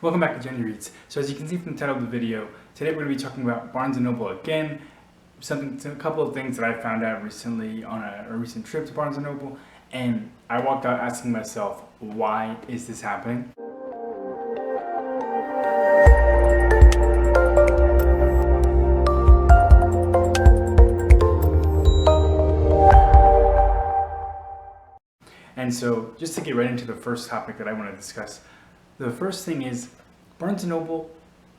Welcome back to Jenny Reads. So as you can see from the title of the video, today we're going to be talking about Barnes & Noble again. A couple of things that I found out recently on a recent trip to Barnes & Noble, and I walked out asking myself, why is this happening? And so just to get right into the first topic that I want to discuss, the first thing is Barnes & Noble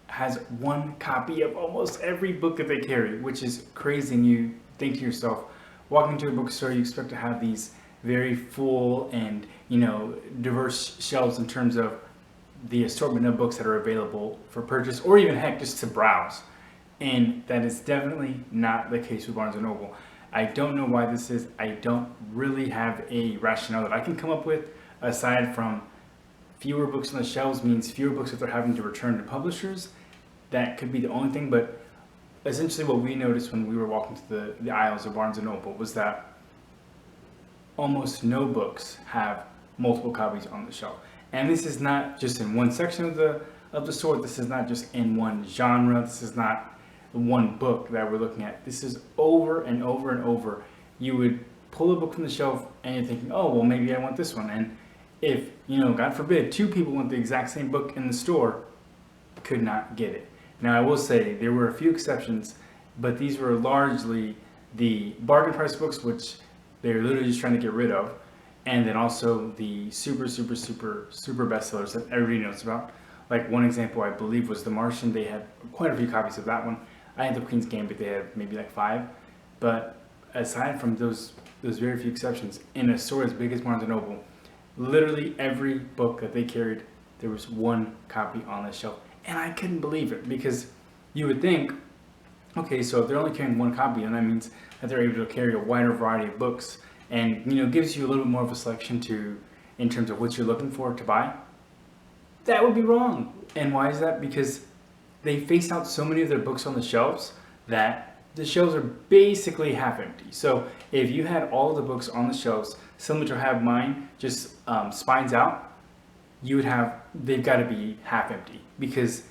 has one copy of almost every book that they carry, which is crazy. And you think to yourself, walking to a bookstore, you expect to have these very full and diverse shelves in terms of the assortment of books that are available for purchase, or even heck, just to browse. And that is definitely not the case with Barnes & Noble. I don't know why this is. I don't really have a rationale that I can come up with, aside from fewer books on the shelves means fewer books that they're having to return to publishers. That could be the only thing, but essentially what we noticed when we were walking to the aisles of Barnes & Noble was that almost no books have multiple copies on the shelf. And this is not just in one section of the store. This is not just in one genre. This is not one book that we're looking at. This is over and over and over. You would pull a book from the shelf and you're thinking, oh, well, maybe I want this one. And if, God forbid, two people want the exact same book in the store, could not get it. Now, I will say there were a few exceptions, but these were largely the bargain price books, which they're literally just trying to get rid of, and then also the super bestsellers that everybody knows about. Like one example, I believe, was The Martian. They had quite a few copies of that one. I had The Queen's Gambit. They had maybe like 5. But aside from those very few exceptions, in a store as big as Barnes & Noble, literally every book that they carried, there was one copy on the shelf. And I couldn't believe it, because you would think, okay, so if they're only carrying one copy, and that means that they're able to carry a wider variety of books, and gives you a little bit more of a selection in terms of what you're looking for to buy. That would be wrong. And why is that? Because they face out so many of their books on the shelves that the shelves are basically half empty. So if you had all the books on the shelves, similar to have mine, just spines out, they've got to be half empty, because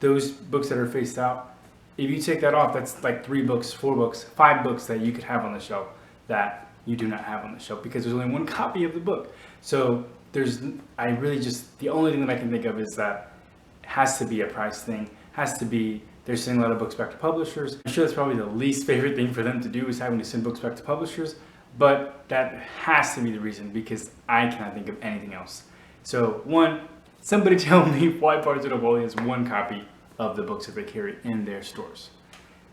those books that are faced out, if you take that off, that's like 3 books, 4 books, 5 books that you could have on the shelf that you do not have on the shelf, because there's only one copy of the book. So the only thing that I can think of is that it has to be a price thing, has to be they're sending a lot of books back to publishers. I'm sure that's probably the least favorite thing for them to do, is having to send books back to publishers, but that has to be the reason, because I cannot think of anything else. So one, somebody tell me why Barnes & Noble only has one copy of the books that they carry in their stores.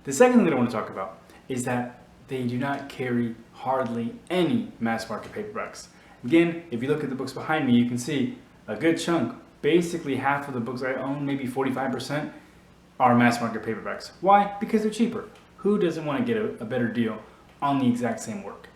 The second thing that I want to talk about is that they do not carry hardly any mass market paperbacks. Again, if you look at the books behind me, you can see a good chunk, basically half of the books I own, maybe 45%, are mass market paperbacks. Why? Because they're cheaper. Who doesn't want to get a better deal on the exact same work?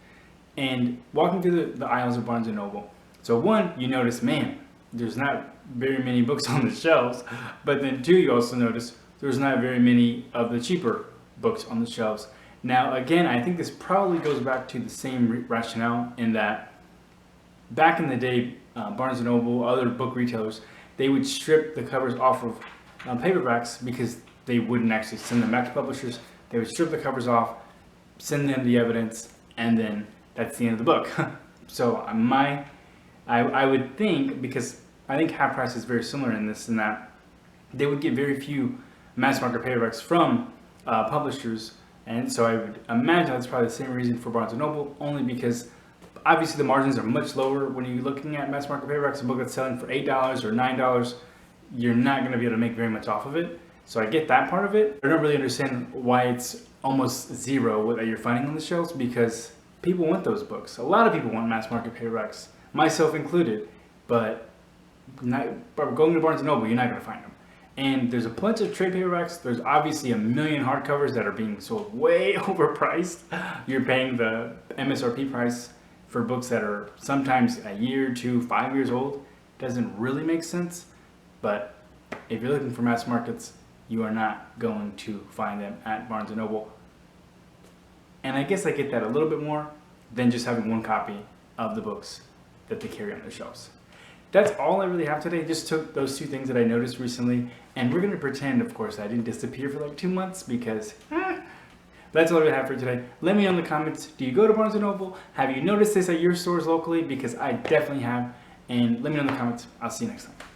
And walking through the aisles of Barnes & Noble, so one, you notice, man, there's not very many books on the shelves, but then 2, you also notice there's not very many of the cheaper books on the shelves. Now, again, I think this probably goes back to the same rationale, in that back in the day, Barnes & Noble, other book retailers, they would strip the covers off of paperbacks, because they wouldn't actually send them back to publishers. They would strip the covers off, send them the evidence, and then that's the end of the book. So I would think, because I think Half Price is very similar in this, in that they would get very few mass market paperbacks from publishers, and so I would imagine that's probably the same reason for Barnes & Noble, only because obviously the margins are much lower when you're looking at mass market paperbacks. A book that's selling for $8 or $9, you're not going to be able to make very much off of it. So I get that part of it. I don't really understand why it's almost zero that you're finding on the shelves, because people want those books. A lot of people want mass market paperbacks, myself included, but going to Barnes & Noble, you're not going to find them. And there's a bunch of trade paperbacks. There's obviously a million hardcovers that are being sold way overpriced. You're paying the MSRP price for books that are sometimes a year, 2, 5 years old. Doesn't really make sense. But if you're looking for mass markets, you are not going to find them at Barnes & Noble. And I guess I get that a little bit more than just having one copy of the books that they carry on their shelves. that's all I really have today. Just took those two things that I noticed recently, and we're gonna pretend, of course, I didn't disappear for like 2 months because that's all I have for today. Let me know in the comments, do you go to Barnes & Noble? Have you noticed this at your stores locally? Because I definitely have. And let me know in the comments. I'll see you next time.